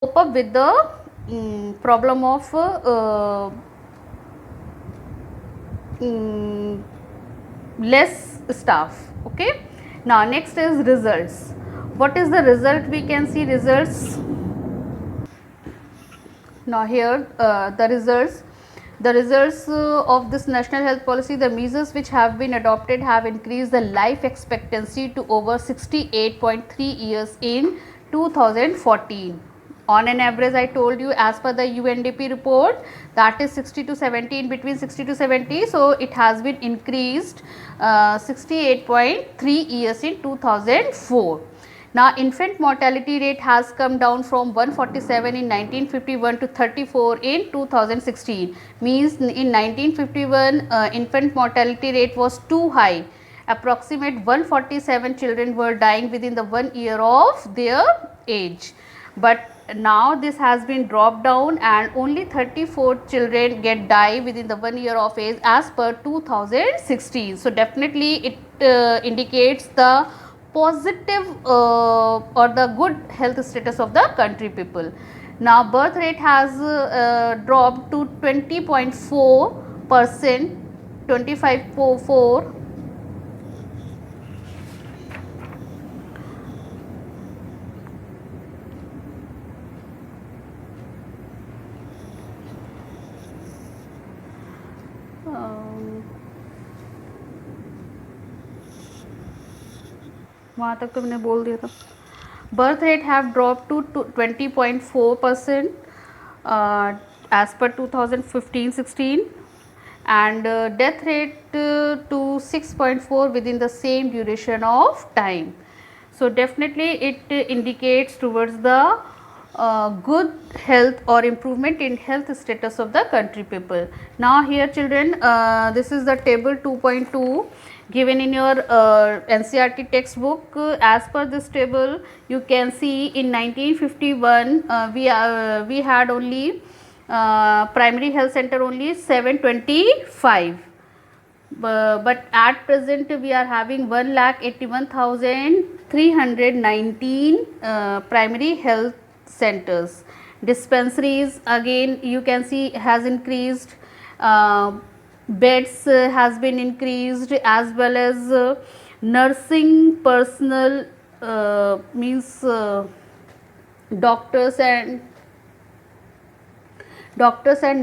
cope up with the problem of less staff. Okay, now next is results. What is the result? We can see results. Now here the results of this national health policy, the measures which have been adopted have increased the life expectancy to over 68.3 years in 2014. On an average, I told you, as per the UNDP report, that is 60 to 70, in between 60 to 70. So it has been increased 68.3 years in 2004. Now, infant mortality rate has come down from 147 in 1951 to 34 in 2016. Means in 1951 infant mortality rate was too high. Approximate 147 children were dying within the 1 year of their age. But now this has been dropped down and only 34 children die within the 1 year of age as per 2016. So definitely it indicates the positive or the good health status of the country people. Now birth rate has dropped to 20.4%, 25.4. वहाँ तक तो मैंने बोल दिया था. Birth rate have dropped to 20.4% as per 2015-16, and death rate to 6.4 within the same duration of time. So definitely it indicates towards the good health or improvement in health status of the country people. Now here children, this is the table 2.2 given in your NCERT textbook. As per this table, you can see in 1951 we had only primary health center only 725. But at present we are having 1,81,319 primary health centers. Dispensaries again you can see has increased, beds has been increased, as well as nursing personnel, means doctors and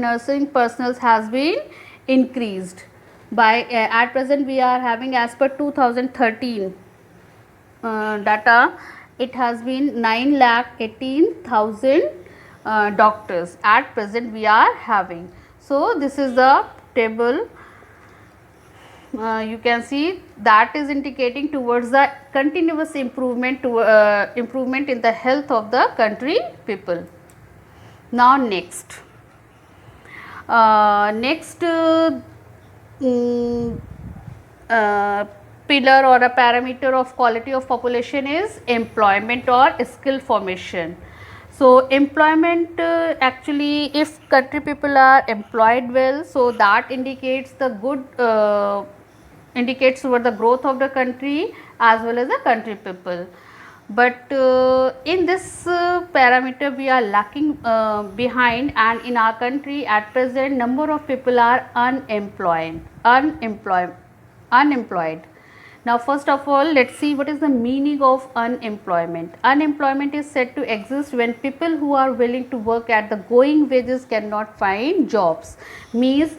nursing personnel has been increased by at present we are having, as per 2013 data, it has been 9,18,000 doctors at present we are having. So this is the table. You can see that is indicating towards the continuous improvement to improvement in the health of the country people. Now next pillar or a parameter of quality of population is employment or skill formation. So employment, actually if country people are employed well, so that indicates the good indicates toward the growth of the country as well as the country people. But in this parameter we are lacking behind, and in our country at present number of people are unemployed. Now first of all, let's see what is the meaning of unemployment. Unemployment is said to exist when people who are willing to work at the going wages cannot find jobs. Means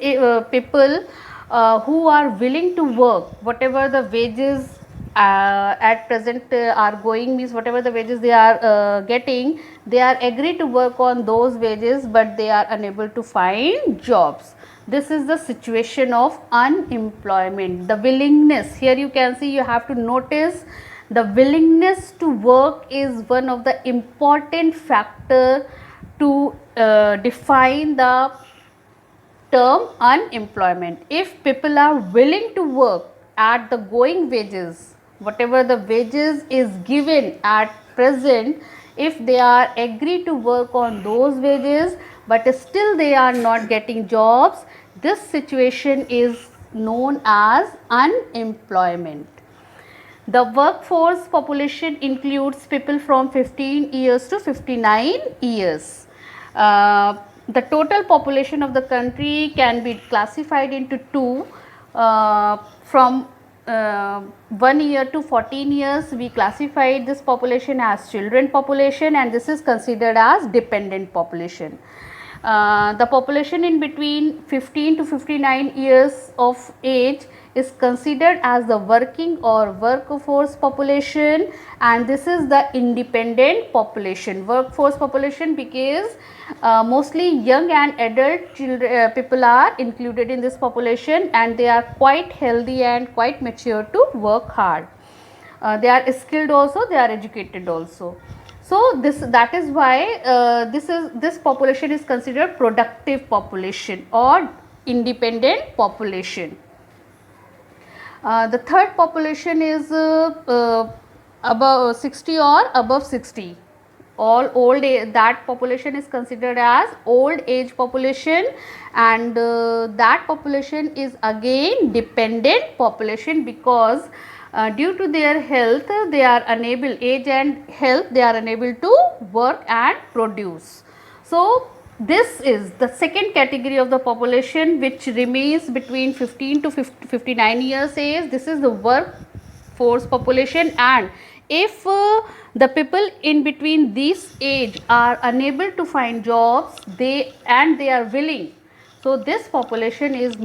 people who are willing to work whatever the wages at present are going, means whatever the wages they are getting, they are agreed to work on those wages, but they are unable to find jobs. This is the situation of unemployment. The willingness, here you can see, you have to notice the willingness to work is one of the important factor to define the term unemployment. If people are willing to work at the going wages, whatever the wages is given at present, if they are agreed to work on those wages but still they are not getting jobs, this situation is known as unemployment. The workforce population includes people from 15 years to 59 years. The total population of the country can be classified into two. From 1 year to 14 years, we classified this population as children population, and this is considered as dependent population. The population in between 15 to 59 years of age is considered as the working or workforce population, and this is the independent population. Workforce population because mostly young and adult children, people are included in this population, and they are quite healthy and quite mature to work hard. They are skilled also, they are educated also. So that is why this population is considered productive population or independent population. The third population is above 60 or above 60. All old age, that population is considered as old age population, and that population is again dependent population because due to their health they are unable, age and health, they are unable to work and produce. So this is the second category of the population which remains between 15 to 59 years age. This is the workforce population, and if the people in between this age are unable to find jobs, they are willing, so this population is